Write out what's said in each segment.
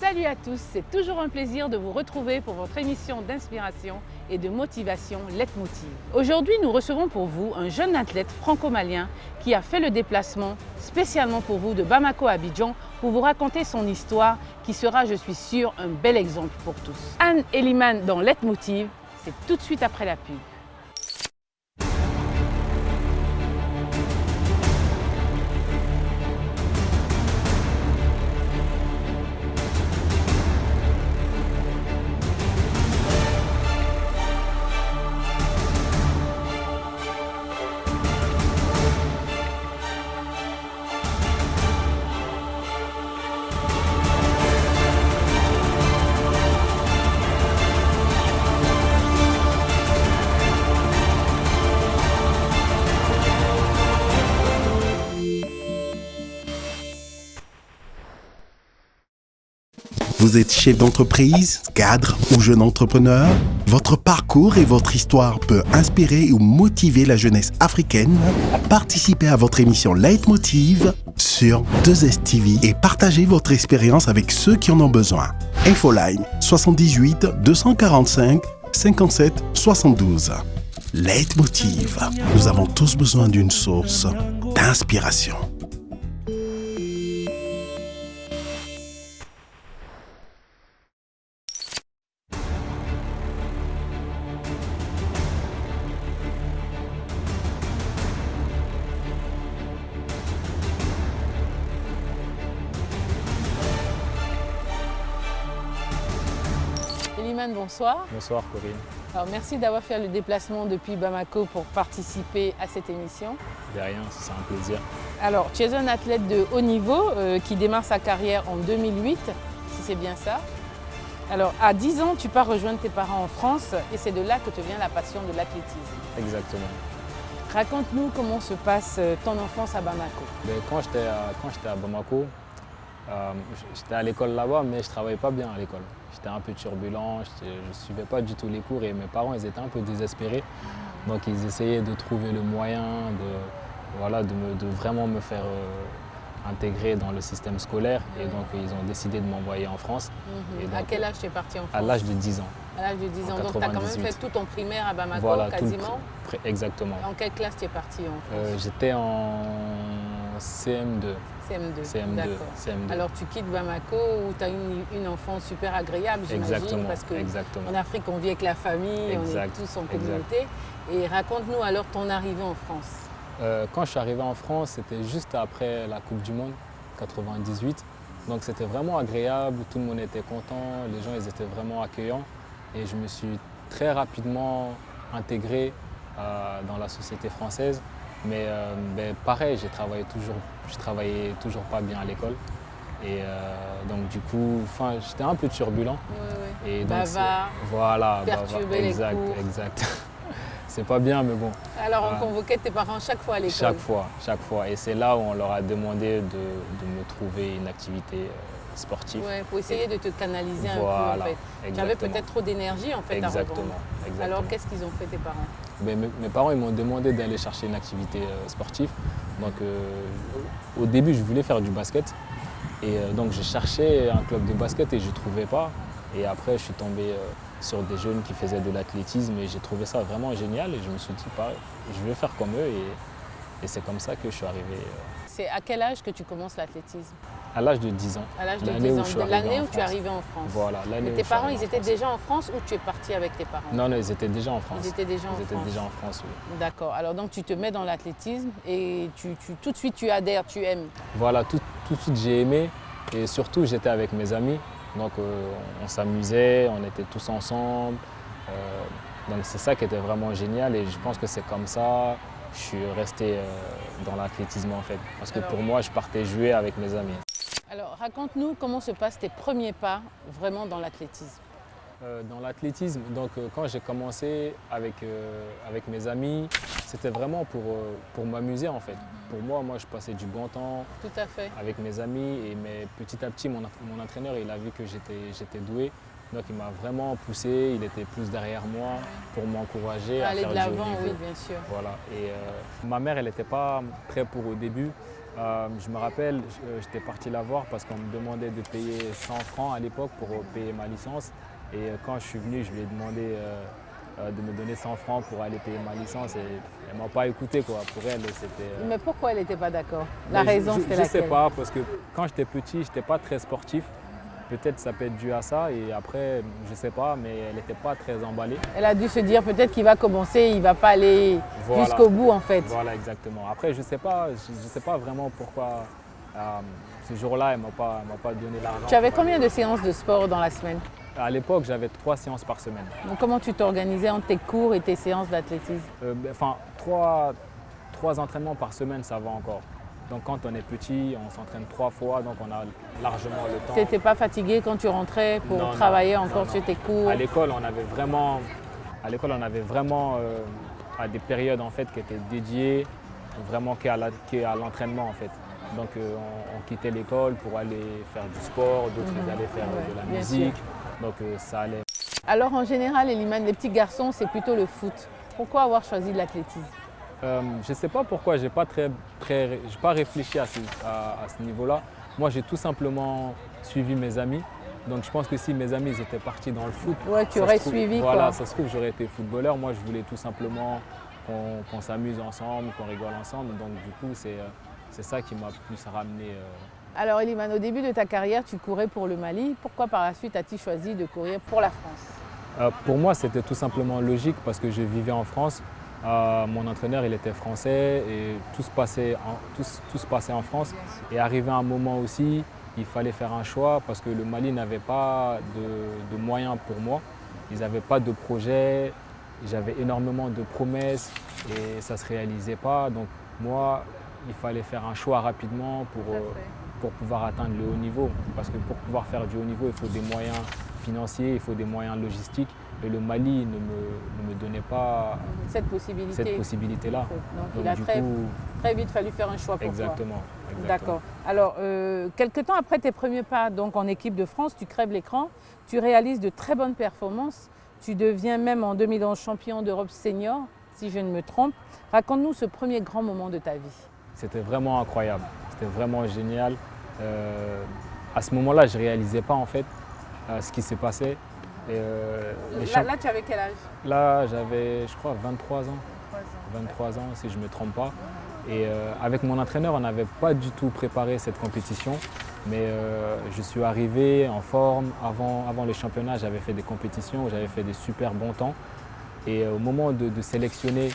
Salut à tous, c'est toujours un plaisir de vous retrouver pour votre émission d'inspiration et de motivation Leitmotiv. Aujourd'hui, nous recevons pour vous un jeune athlète franco-malien qui a fait le déplacement spécialement pour vous de Bamako à Abidjan pour vous raconter son histoire qui sera, je suis sûre, un bel exemple pour tous. Anne Eliman dans Leitmotiv, c'est tout de suite après la pub. Vous êtes chef d'entreprise, cadre ou jeune entrepreneur? Votre parcours et votre histoire peut inspirer ou motiver la jeunesse africaine. Participez à votre émission Leitmotiv sur 2STV et partagez votre expérience avec ceux qui en ont besoin. Infoline 78 245 57 72. Leitmotiv. Nous avons tous besoin d'une source d'inspiration. Eliman, bonsoir. Bonsoir Corinne. Alors, merci d'avoir fait le déplacement depuis Bamako pour participer à cette émission. De rien, c'est un plaisir. Alors, tu es un athlète de haut niveau qui démarre sa carrière en 2008, si c'est bien ça. Alors, à 10 ans, tu pars rejoindre tes parents en France et c'est de là que te vient la passion de l'athlétisme. Exactement. Raconte-nous comment se passe ton enfance à Bamako. Quand j'étais à Bamako, j'étais à l'école là-bas, mais je ne travaillais pas bien à l'école. J'étais un peu turbulent, je ne suivais pas du tout les cours et mes parents ils étaient un peu désespérés. Donc ils essayaient de trouver le moyen de vraiment me faire intégrer dans le système scolaire. Et donc ils ont décidé de m'envoyer en France. Et donc, à quel âge tu es parti en France? À l'âge de 10 ans. À l'âge de 10 ans, donc tu as quand même fait tout ton primaire à Bamako, voilà, quasiment. Exactement. En quelle classe tu es parti en France? J'étais en CM2. CM2, d'accord. CM2. Alors tu quittes Bamako où tu as une enfance super agréable, j'imagine, parce qu'en Afrique on vit avec la famille, on est tous en communauté. Et raconte-nous alors ton arrivée en France. Quand je suis arrivé en France, c'était juste après la Coupe du Monde, 98. Donc c'était vraiment agréable, tout le monde était content, les gens ils étaient vraiment accueillants. Et je me suis très rapidement intégré dans la société française. Mais pareil, je travaillais toujours pas bien à l'école. Et donc du coup, j'étais un peu turbulent. Oui. Et bavard, voilà, perturber les cours. Exact. C'est pas bien, mais bon. Alors on convoquait tes parents chaque fois à l'école? Chaque fois. Et c'est là où on leur a demandé de me trouver une activité sportive. Ouais, pour essayer de te canaliser un peu en fait. Tu avais peut-être trop d'énergie en fait à revendre. Alors qu'est-ce qu'ils ont fait tes parents? Mes parents ils m'ont demandé d'aller chercher une activité sportive. Donc au début je voulais faire du basket. Et donc j'ai cherché un club de basket et je ne trouvais pas. Et après je suis tombé sur des jeunes qui faisaient de l'athlétisme et j'ai trouvé ça vraiment génial. Et je me suis dit je vais faire comme eux et c'est comme ça que je suis arrivé. C'est à quel âge que tu commences l'athlétisme? À l'âge de 10 ans. À l'âge de 10 ans, l'année où tu es arrivé en France. Voilà, l'année où tes parents, ils étaient déjà en France ou tu es parti avec tes parents? Non, ils étaient déjà en France. Ils étaient déjà en France, oui. D'accord. Alors donc tu te mets dans l'athlétisme et tout de suite tu adhères, tu aimes? Voilà, tout de suite j'ai aimé et surtout j'étais avec mes amis. Donc on s'amusait, on était tous ensemble. Donc c'est ça qui était vraiment génial et je pense que c'est comme ça que je suis resté dans l'athlétisme en fait. Parce que pour moi, je partais jouer avec mes amis. Alors, raconte-nous comment se passent tes premiers pas vraiment dans l'athlétisme. Dans l'athlétisme, donc quand j'ai commencé avec mes amis, c'était vraiment pour m'amuser en fait. Pour moi, je passais du bon temps Tout à fait. avec mes amis mais petit à petit, mon entraîneur, il a vu que j'étais doué. Donc il m'a vraiment poussé, il était plus derrière moi pour m'encourager à aller faire de du haut l'avant, niveau. oui, bien sûr. Voilà. Et ma mère, elle n'était pas prête pour au début. Je me rappelle, j'étais parti la voir parce qu'on me demandait de payer 100 francs à l'époque pour payer ma licence. Et quand je suis venu, je lui ai demandé de me donner 100 francs pour aller payer ma licence. Et elle ne m'a pas écouté, quoi. Pour elle, c'était... Mais pourquoi elle n'était pas d'accord? La raison, c'était laquelle? Je ne sais pas, parce que quand j'étais petit, je n'étais pas très sportif. Peut-être ça peut être dû à ça. Et après, je ne sais pas, mais elle n'était pas très emballée. Elle a dû se dire peut-être qu'il va commencer, il ne va pas aller Voilà. jusqu'au bout, en fait. Voilà, exactement. Après, je ne sais pas vraiment pourquoi ce jour-là, elle ne m'a pas donné l'argent. Tu avais combien de séances de sport dans la semaine? À l'époque, j'avais 3 séances par semaine. Donc, comment tu t'organisais entre tes cours et tes séances d'athlétisme? Enfin, 3 entraînements par semaine, ça va encore. Donc quand on est petit, on s'entraîne 3 fois, donc on a largement le temps. Tu n'étais pas fatigué quand tu rentrais pour travailler encore sur tes cours? À l'école, on avait vraiment des périodes en fait qui étaient dédiées vraiment qu'à l'entraînement en fait. Donc on quittait l'école pour aller faire du sport, d'autres allaient faire de la musique. Donc ça allait. Alors en général, Elimane, les petits garçons, c'est plutôt le foot. Pourquoi avoir choisi l'athlétisme? Je ne sais pas pourquoi, je n'ai pas réfléchi à ce niveau-là. Moi, j'ai tout simplement suivi mes amis. Donc je pense que si mes amis étaient partis dans le foot, ouais, tu aurais suivi. Voilà, quoi. Ça se trouve, j'aurais été footballeur. Moi, je voulais tout simplement qu'on s'amuse ensemble, qu'on rigole ensemble. Donc du coup, c'est ça qui m'a plus ramené. Alors Elimane, au début de ta carrière, tu courais pour le Mali. Pourquoi par la suite as-tu choisi de courir pour la France? Pour moi, c'était tout simplement logique parce que je vivais en France. Mon entraîneur, il était français et tout se passait en France. Et arrivé un moment aussi, il fallait faire un choix parce que le Mali n'avait pas de moyens pour moi. Ils n'avaient pas de projet, j'avais énormément de promesses et ça ne se réalisait pas. Donc moi, il fallait faire un choix rapidement pour pouvoir atteindre le haut niveau. Parce que pour pouvoir faire du haut niveau, il faut des moyens financiers, il faut des moyens logistiques. Et le Mali ne me donnait pas cette possibilité-là. Donc il a très vite fallu faire un choix pour toi. Exactement. D'accord. Alors, quelque temps après tes premiers pas donc, en équipe de France, tu crèves l'écran, tu réalises de très bonnes performances. Tu deviens même en 2011 champion d'Europe senior, si je ne me trompe. Raconte-nous ce premier grand moment de ta vie. C'était vraiment incroyable, c'était vraiment génial. À ce moment-là, je ne réalisais pas en fait ce qui s'est passé. Là, tu avais quel âge? Là, j'avais, je crois, 23 ans. 23 ans, si je ne me trompe pas. Et avec mon entraîneur, on n'avait pas du tout préparé cette compétition. Mais je suis arrivé en forme. Avant les championnats, j'avais fait des compétitions où j'avais fait des super bons temps. Et au moment de sélectionner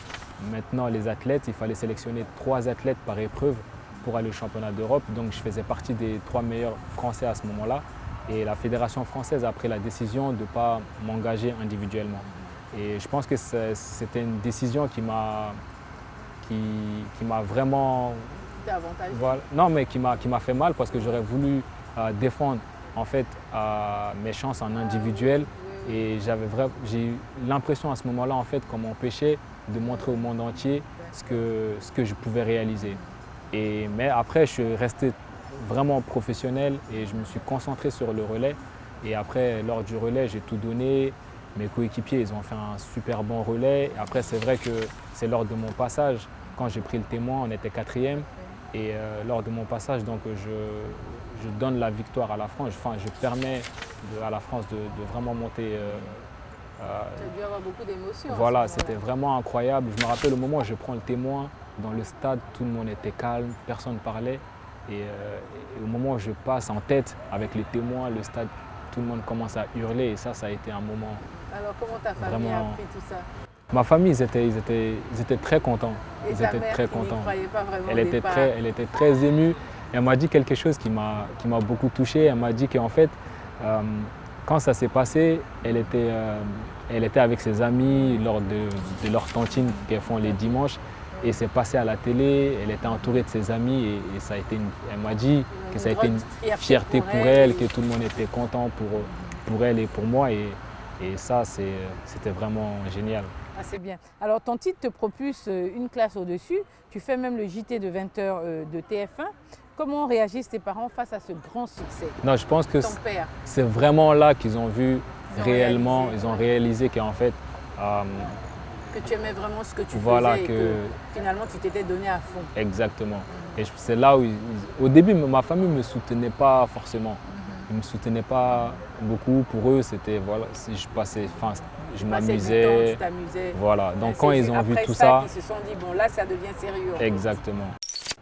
maintenant les athlètes, il fallait sélectionner 3 athlètes par épreuve pour aller au championnat d'Europe. Donc je faisais partie des 3 meilleurs Français à ce moment-là. Et la Fédération française a pris la décision de ne pas m'engager individuellement. Et je pense que c'était une décision qui m'a vraiment... C'était avantageux. Voilà, non, mais qui m'a fait mal parce que j'aurais voulu défendre en fait, mes chances en individuel. Et j'ai eu l'impression à ce moment-là en fait, qu'on m'empêchait de montrer au monde entier ce que je pouvais réaliser. Mais après, je suis resté vraiment professionnel et je me suis concentré sur le relais. Et après, lors du relais, j'ai tout donné. Mes coéquipiers, ils ont fait un super bon relais. Et après, c'est vrai que c'est lors de mon passage, quand j'ai pris le témoin, on était 4e. Et lors de mon passage, donc, je donne la victoire à la France. Enfin, je permets à la France de vraiment monter. Tu as dû avoir beaucoup d'émotions. Voilà, c'était vraiment incroyable. Je me rappelle au moment où je prends le témoin, dans le stade, tout le monde était calme, personne ne parlait. Et au moment où je passe en tête avec les témoins, le stade, tout le monde commence à hurler et ça a été un moment. Alors comment ta famille a appris tout ça? Ma famille, ils étaient très contents. Et ils ta étaient mère très qui contents. n'y croyait pas vraiment Elle était très émue. Et elle m'a dit quelque chose qui m'a beaucoup touché. Elle m'a dit qu'en fait, quand ça s'est passé, elle était avec ses amis lors de leur tontine qu'elles font les dimanches. Et c'est passé à la télé, elle était entourée de ses amis et ça a été elle m'a dit que ça a été une fierté pour elle, que tout le monde était content pour elle et pour moi. Et ça, c'était vraiment génial. Ah, c'est bien. Alors ton titre te propulse une classe au-dessus. Tu fais même le JT de 20h de TF1. Comment réagissent tes parents face à ce grand succès? Non, je pense que c'est vraiment là qu'ils ont vu réellement, ils ont réalisé qu'en fait, que tu aimais vraiment ce que tu voilà, faisais et que finalement tu t'étais donné à fond. Exactement. Et c'est là où, au début, ma famille ne me soutenait pas forcément. Ils ne me soutenaient pas beaucoup. Pour eux, c'était, voilà, je passais, enfin, je m'amusais. Tu t'amusais. Voilà, donc quand ils ont vu tout ça, ça, ils se sont dit, bon là, ça devient sérieux. Exactement.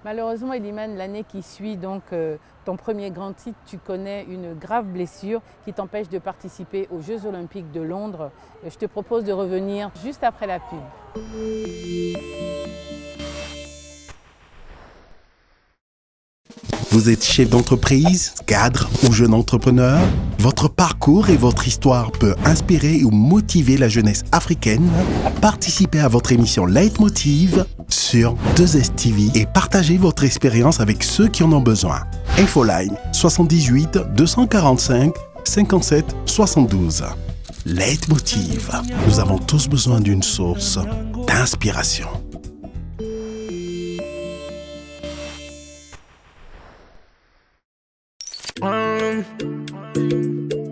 Malheureusement, Elimane, l'année qui suit donc ton premier grand titre, tu connais une grave blessure qui t'empêche de participer aux Jeux Olympiques de Londres. Je te propose de revenir juste après la pub. Vous êtes chef d'entreprise, cadre ou jeune entrepreneur? Votre parcours et votre histoire peut inspirer ou motiver la jeunesse africaine. Participez à votre émission Leitmotiv sur 2STV et partagez votre expérience avec ceux qui en ont besoin. Infoline 78 245 57 72. Leitmotiv. Nous avons tous besoin d'une source d'inspiration.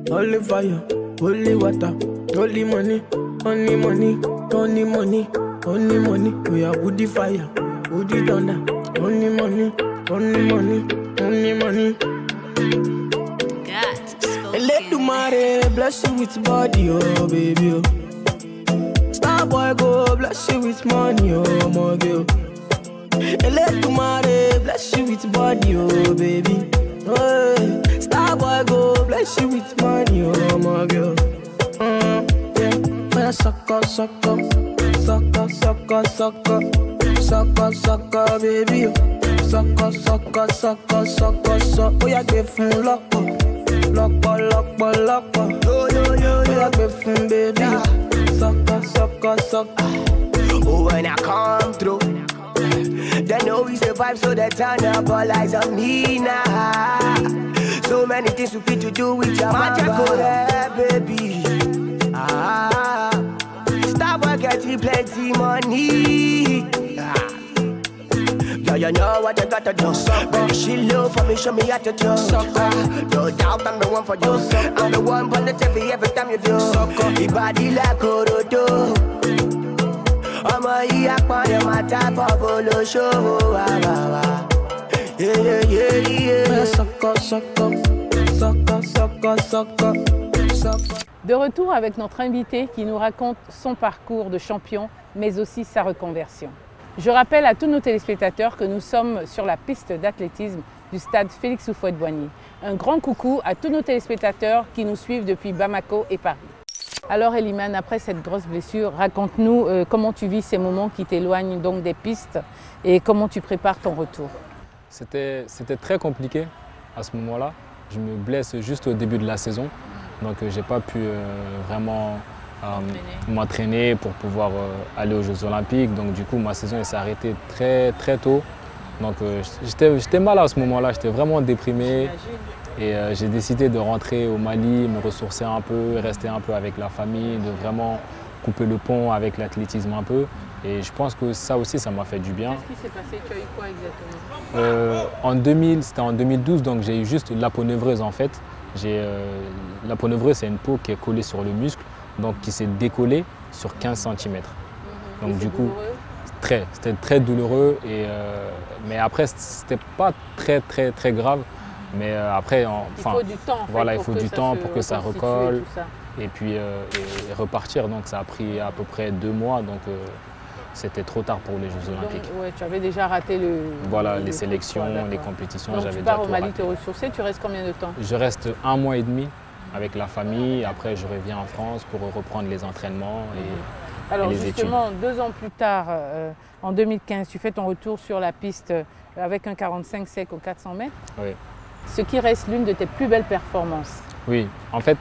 Holy fire, holy water, holy money, only money, only money, only money. We are woody fire, woody thunder, only money, only money, only money. Let the mare bless you with body, oh baby. Oh. Star boy go bless you with money, oh my girl. Let the mare bless you with body, oh baby. Oh, star boy go bless you with money, oh my girl. Yeah, when sucker, sucker, sucker, sucker, sucker, sucker, sucker, baby. Sucker, sucker, sucker, sucker, sucker. Oh, yeah, give from lock up, lock up, lock up, lock up. Yo, yo, yo, oh, yeah, give from baby. Sucker, sucker, sucker. Oh, when I come through. They know we survive, so they turn up all eyes on me now. So many things we fit to do with your magic, baby. Stop getting plenty money. Yeah, you know what you gotta do. Baby, she love for me, show me how to do. No doubt I'm the one for you. I'm the one on the TV every time you do. Your body like Orodo. I'm a yakpa, my type of olosho. Yeah, yeah, yeah. Sucker, sucker, sucker, sucker, sucker, sucker. De retour avec notre invité qui nous raconte son parcours de champion, mais aussi sa reconversion. Je rappelle à tous nos téléspectateurs que nous sommes sur la piste d'athlétisme du stade Félix Houphouët-Boigny. Un grand coucou à tous nos téléspectateurs qui nous suivent depuis Bamako et Paris. Alors Elimane, après cette grosse blessure, raconte-nous comment tu vis ces moments qui t'éloignent donc des pistes et comment tu prépares ton retour. C'était très compliqué à ce moment-là. Je me blesse juste au début de la saison, donc je n'ai pas pu vraiment m'entraîner pour pouvoir aller aux Jeux Olympiques. Donc du coup, ma saison s'est arrêtée très, très tôt. Donc j'étais mal à ce moment-là, j'étais vraiment déprimé. Et j'ai décidé de rentrer au Mali, me ressourcer un peu, rester un peu avec la famille, de vraiment couper le pont avec l'athlétisme un peu. Et je pense que ça aussi, ça m'a fait du bien. Qu'est-ce qui s'est passé? Tu as eu quoi exactement? C'était en 2012, donc j'ai eu juste l'aponeuvrose en fait. L'aponeuvrose, c'est une peau qui est collée sur le muscle, donc qui s'est décollée sur 15 cm. Donc du coup, c'était très douloureux. Mais après, c'était pas très, très, très grave. Mais après, il faut du temps, voilà, il faut du temps pour que ça recolle et puis et repartir. Donc ça a pris à peu près 2 mois, donc c'était trop tard pour les Jeux Olympiques. Donc, ouais, tu avais déjà raté les sélections, les compétitions. Donc tu pars au Mali te ressourcer, tu restes combien de temps? Je reste 1 mois et demi avec la famille. Après, je reviens en France pour reprendre les entraînements et les justement, études. 2 ans plus tard, en 2015, tu fais ton retour sur la piste avec un 45 sec aux 400 mètres. Oui. Ce qui reste l'une de tes plus belles performances. Oui, en fait,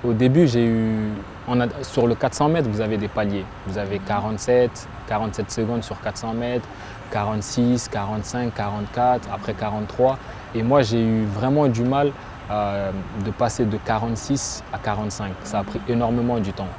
au début, sur le 400 mètres, vous avez des paliers. Vous avez 47 secondes sur 400 mètres, 46, 45, 44, après 43. Et moi, j'ai eu vraiment du mal de passer de 46 à 45. Ça a pris énormément du temps.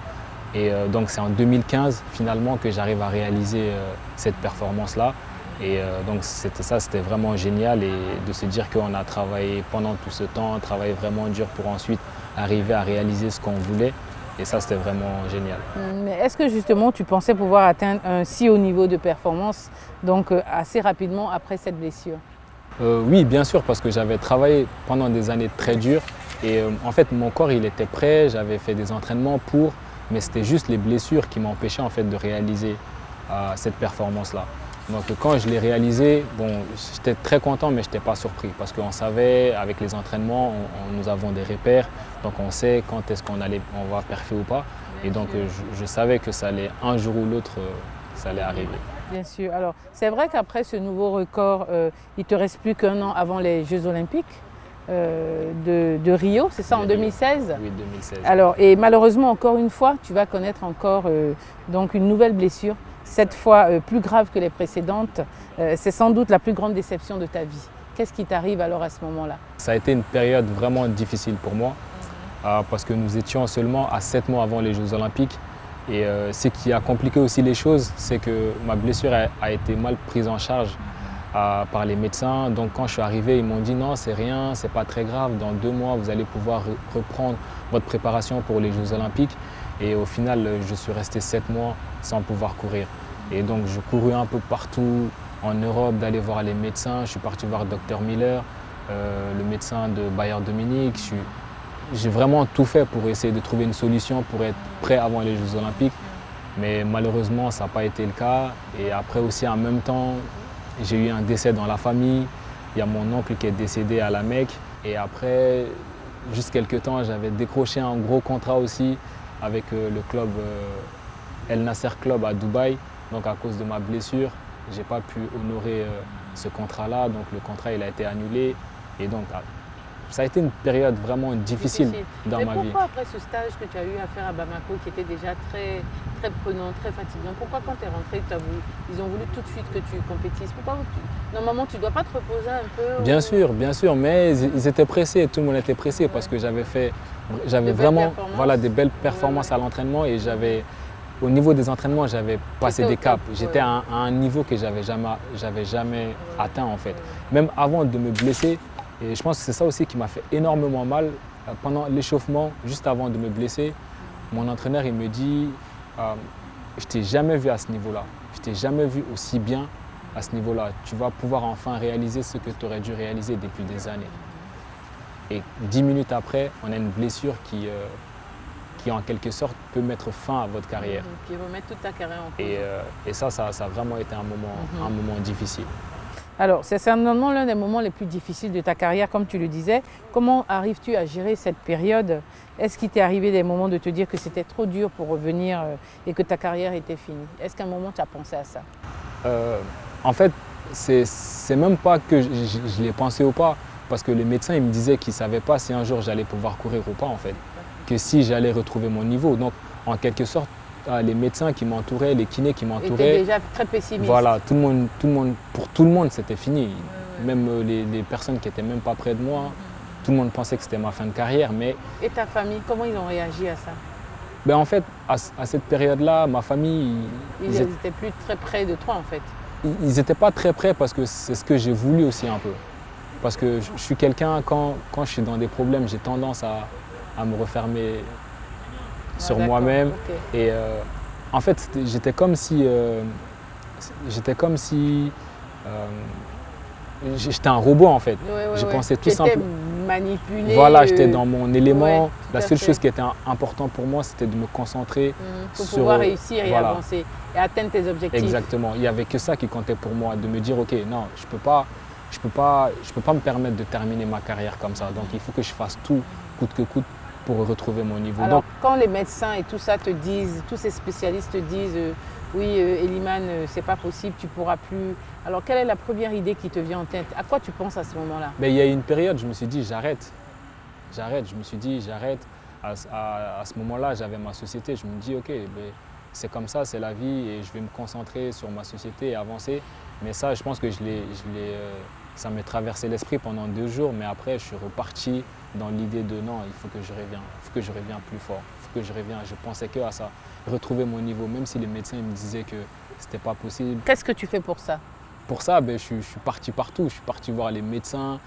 Et donc, c'est en 2015, finalement, que j'arrive à réaliser cette performance-là. Et donc c'était vraiment génial et de se dire qu'on a travaillé pendant tout ce temps, travaillé vraiment dur pour ensuite arriver à réaliser ce qu'on voulait. Et ça, c'était vraiment génial. Mais est-ce que justement tu pensais pouvoir atteindre un si haut niveau de performance donc assez rapidement après cette blessure? Oui, bien sûr, parce que j'avais travaillé pendant des années très dures. Et en fait, mon corps, il était prêt, j'avais fait des entraînements mais c'était juste les blessures qui m'empêchaient en fait de réaliser cette performance-là. Donc quand je l'ai réalisé, bon, j'étais très content, mais je n'étais pas surpris parce qu'on savait, avec les entraînements, nous avons des repères, donc on sait quand est-ce on va perfer ou pas. Et donc je savais que ça allait, un jour ou l'autre, ça allait arriver. Bien sûr. Alors, c'est vrai qu'après ce nouveau record, il ne te reste plus qu'un an avant les Jeux Olympiques de Rio, c'est ça, en 2016? Oui, 2016. Alors, et malheureusement, encore une fois, tu vas connaître encore donc une nouvelle blessure, cette fois plus grave que les précédentes. C'est sans doute la plus grande déception de ta vie. Qu'est-ce qui t'arrive alors à ce moment-là? Ça a été une période vraiment difficile pour moi parce que nous étions seulement à 7 mois avant les Jeux Olympiques. Et ce qui a compliqué aussi les choses, c'est que ma blessure a été mal prise en charge par les médecins. Donc quand je suis arrivé, ils m'ont dit non, c'est rien, c'est pas très grave. Dans 2 mois, vous allez pouvoir reprendre votre préparation pour les Jeux Olympiques. Et au final, je suis resté 7 mois sans pouvoir courir. Et donc je courus un peu partout en Europe d'aller voir les médecins. Je suis parti voir Dr Miller, le médecin de Bayern de Munich. J'ai vraiment tout fait pour essayer de trouver une solution pour être prêt avant les Jeux Olympiques. Mais malheureusement, ça n'a pas été le cas. Et après aussi, en même temps, j'ai eu un décès dans la famille. Il y a mon oncle qui est décédé à la Mecque. Et après, juste quelques temps, j'avais décroché un gros contrat aussi avec le club El Nasser Club à Dubaï. Donc à cause de ma blessure, je n'ai pas pu honorer ce contrat-là. Donc le contrat il a été annulé. Et donc ça a été une période vraiment difficile dans ma vie. Pourquoi après ce stage que tu as eu à faire à Bamako, qui était déjà très, très prenant, très fatigant, pourquoi quand tu es rentré, ils ont voulu tout de suite que tu compétisses? Normalement, tu ne dois pas te reposer un peu? Bien sûr, mais ils étaient pressés, tout le monde était pressé parce que j'avais vraiment des belles performances à l'entraînement et au niveau des entraînements, j'avais passé des caps. J'étais à un niveau que j'avais jamais atteint en fait. Même avant de me blesser, et je pense que c'est ça aussi qui m'a fait énormément mal. Pendant l'échauffement, juste avant de me blesser, mon entraîneur il me dit je t'ai jamais vu à ce niveau-là, je t'ai jamais vu aussi bien à ce niveau-là. Tu vas pouvoir enfin réaliser ce que tu aurais dû réaliser depuis des années. Et 10 minutes après, on a une blessure qui en quelque sorte peut mettre fin à votre carrière. Qui remet toute ta carrière en cause. Et ça a vraiment été un moment difficile. Alors, c'est certainement l'un des moments les plus difficiles de ta carrière, comme tu le disais. Comment arrives-tu à gérer cette période? Est-ce qu'il t'est arrivé des moments de te dire que c'était trop dur pour revenir et que ta carrière était finie? Est-ce qu'à un moment, tu as pensé à ça? En fait, c'est même pas que je l'ai pensé ou pas, parce que les médecins ils me disaient qu'ils ne savaient pas si un jour j'allais pouvoir courir ou pas, en fait. Que si j'allais retrouver mon niveau. Donc, en quelque sorte, les médecins qui m'entouraient, les kinés qui m'entouraient. Étaient déjà très pessimistes. Voilà, pour tout le monde, c'était fini. Même les personnes qui n'étaient même pas près de moi, tout le monde pensait que c'était ma fin de carrière. Et ta famille, comment ils ont réagi à ça? En fait, à cette période-là, ma famille… Ils n'étaient plus très près de toi, en fait. Ils n'étaient pas très près parce que c'est ce que j'ai voulu aussi un peu. Parce que je suis quelqu'un, quand je suis dans des problèmes, j'ai tendance à me refermer sur moi-même. Okay. Et en fait, j'étais comme si j'étais un robot en fait. Je pensais tout simplement. Manipulé. Voilà, j'étais dans mon élément. La seule chose qui était importante pour moi, c'était de me concentrer pour pouvoir réussir et avancer et atteindre tes objectifs. Exactement. Il n'y avait que ça qui comptait pour moi, de me dire ok, non, je peux pas me permettre de terminer ma carrière comme ça. Donc il faut que je fasse tout, coûte que coûte, pour retrouver mon niveau. Alors, quand les médecins et tout ça te disent, tous ces spécialistes te disent oui, Eliman, c'est pas possible, tu pourras plus. Alors, quelle est la première idée qui te vient en tête? À quoi tu penses à ce moment-là? Il y a une période, je me suis dit j'arrête. Je me suis dit j'arrête. À ce moment-là, j'avais ma société. Je me dis ok, c'est comme ça, c'est la vie et je vais me concentrer sur ma société et avancer. Mais ça, je pense que ça m'est traversé l'esprit pendant 2 jours, mais après, je suis reparti dans l'idée de non, il faut que je revienne plus fort, il faut que je revienne. Je pensais que à ça, retrouver mon niveau, même si les médecins me disaient que c'était pas possible. Qu'est-ce que tu fais pour ça? Pour ça, je suis parti partout, je suis parti voir les médecins,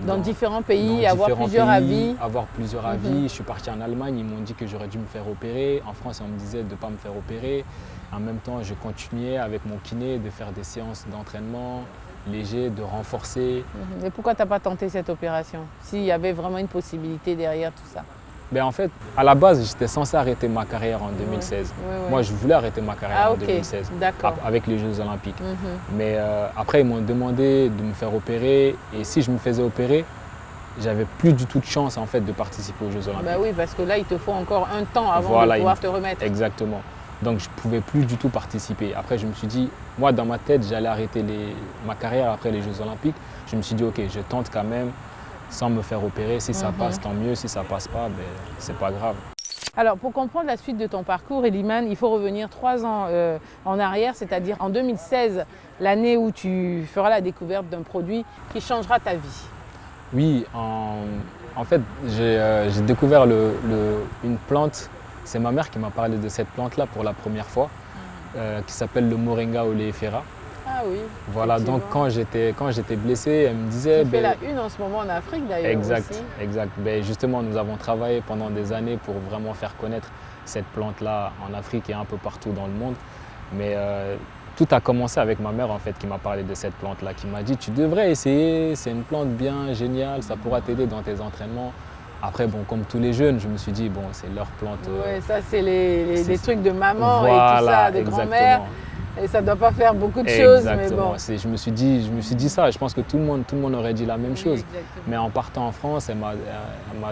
Dans différents pays, dans avoir différents plusieurs pays, avis. Avoir plusieurs avis. Je suis parti en Allemagne, ils m'ont dit que j'aurais dû me faire opérer. En France, on me disait de ne pas me faire opérer. En même temps, je continuais avec mon kiné de faire des séances d'entraînement léger, de renforcer. Et pourquoi tu n'as pas tenté cette opération, s'il y avait vraiment une possibilité derrière tout ça? Ben en fait, à la base, j'étais censé arrêter ma carrière en 2016. Ouais. Moi, je voulais arrêter ma carrière en 2016 avec les Jeux Olympiques. Mais après, ils m'ont demandé de me faire opérer. Et si je me faisais opérer, j'avais plus du tout de chance en fait, de participer aux Jeux Olympiques. Bah oui, parce que là, il te faut encore un temps avant de pouvoir te remettre. Exactement. Donc, je ne pouvais plus du tout participer. Après, je me suis dit, moi, dans ma tête, j'allais arrêter ma carrière après les Jeux Olympiques. Je me suis dit, OK, je tente quand même, sans me faire opérer. Si ça passe, tant mieux. Si ça passe pas, ben, c'est pas grave. Alors, pour comprendre la suite de ton parcours, Elimane, il faut revenir 3 ans en arrière, c'est-à-dire en 2016, l'année où tu feras la découverte d'un produit qui changera ta vie. Oui, en fait, j'ai découvert une plante. C'est ma mère qui m'a parlé de cette plante-là pour la première fois, qui s'appelle le Moringa oleifera. Ah oui. Voilà, donc quand j'étais blessé, elle me disait... Tu fais la une en ce moment en Afrique d'ailleurs. Exact, aussi. exact. Ben, justement, nous avons travaillé pendant des années pour vraiment faire connaître cette plante-là en Afrique et un peu partout dans le monde. Mais tout a commencé avec ma mère en fait, qui m'a parlé de cette plante-là, qui m'a dit tu devrais essayer, c'est une plante bien géniale, ça pourra t'aider dans tes entraînements. Après, bon, comme tous les jeunes, je me suis dit, bon, c'est leur plante. Ouais, ça, c'est les trucs de maman voilà, et tout ça, de grand-mère. Et ça ne doit pas faire beaucoup de choses, mais bon. Je me suis dit ça, je pense que tout le monde aurait dit la même chose. Exactement. Mais en partant en France, elle m'a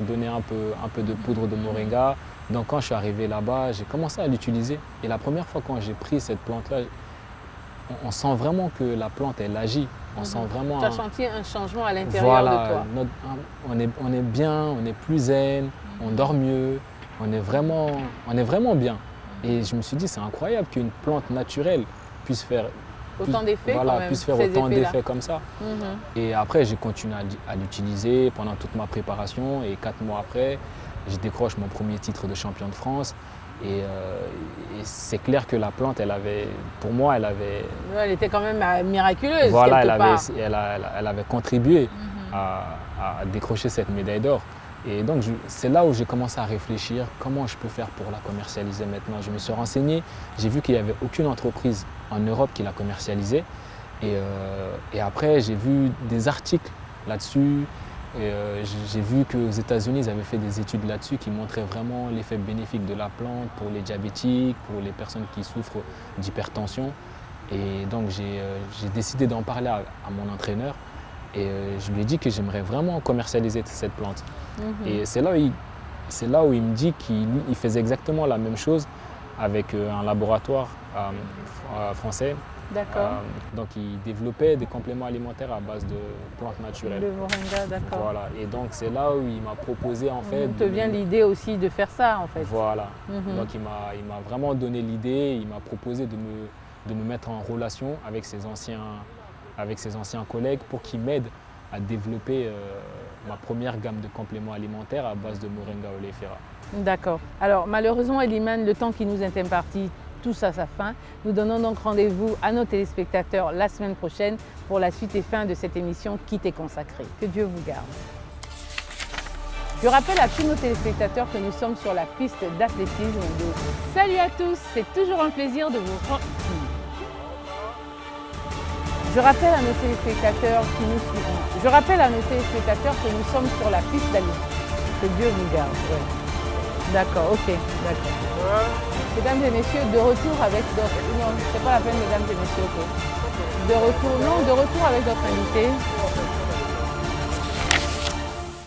donné un peu de poudre de moringa. Donc quand je suis arrivé là-bas, j'ai commencé à l'utiliser. Et la première fois quand j'ai pris cette plante-là, on sent vraiment que la plante, elle agit. On sent vraiment... Tu as senti un changement à l'intérieur de toi. On est bien, on est plus zen, on dort mieux, on est vraiment bien. Et je me suis dit, c'est incroyable qu'une plante naturelle puisse faire autant d'effets autant d'effets comme ça. Et après, j'ai continué à l'utiliser pendant toute ma préparation. Et 4 mois après, je décroche mon premier titre de champion de France. Et c'est clair que la plante, pour moi, elle était quand même miraculeuse. Voilà, elle avait contribué à décrocher cette médaille d'or. Et donc, c'est là où j'ai commencé à réfléchir comment je peux faire pour la commercialiser maintenant. Je me suis renseigné, j'ai vu qu'il n'y avait aucune entreprise en Europe qui la commercialisait. Et après, j'ai vu des articles là-dessus. J'ai vu qu'aux États-Unis, ils avaient fait des études là-dessus qui montraient vraiment l'effet bénéfique de la plante pour les diabétiques, pour les personnes qui souffrent d'hypertension. Et donc, j'ai décidé d'en parler à mon entraîneur. Et je lui ai dit que j'aimerais vraiment commercialiser cette plante. Et c'est là où il me dit qu'il faisait exactement la même chose avec un laboratoire français. D'accord. Donc il développait des compléments alimentaires à base de plantes naturelles. Le moringa, d'accord. Voilà. Et donc c'est là où il m'a proposé en fait... te vient l'idée aussi de faire ça en fait. Voilà. Donc il m'a vraiment donné l'idée, il m'a proposé de me mettre en relation avec ses anciens collègues pour qu'ils m'aident à développer ma première gamme de compléments alimentaires à base de moringa oleifera. D'accord. Alors malheureusement, Elimane, le temps qui nous est imparti touche à sa fin. Nous donnons donc rendez-vous à nos téléspectateurs la semaine prochaine pour la suite et fin de cette émission qui t'est consacrée. Que Dieu vous garde. Je rappelle à tous nos téléspectateurs que nous sommes sur la piste d'athlétisme de... Salut à tous, c'est toujours un plaisir de vous retrouver. Je rappelle à nos téléspectateurs que nous sommes sur la piste d'athlétisme. Que Dieu vous garde. Ouais. D'accord, ok, d'accord. Mesdames et messieurs, de retour avec d'autres... Non, c'est pas la peine, mesdames et messieurs, ok. De retour avec d'autres invités.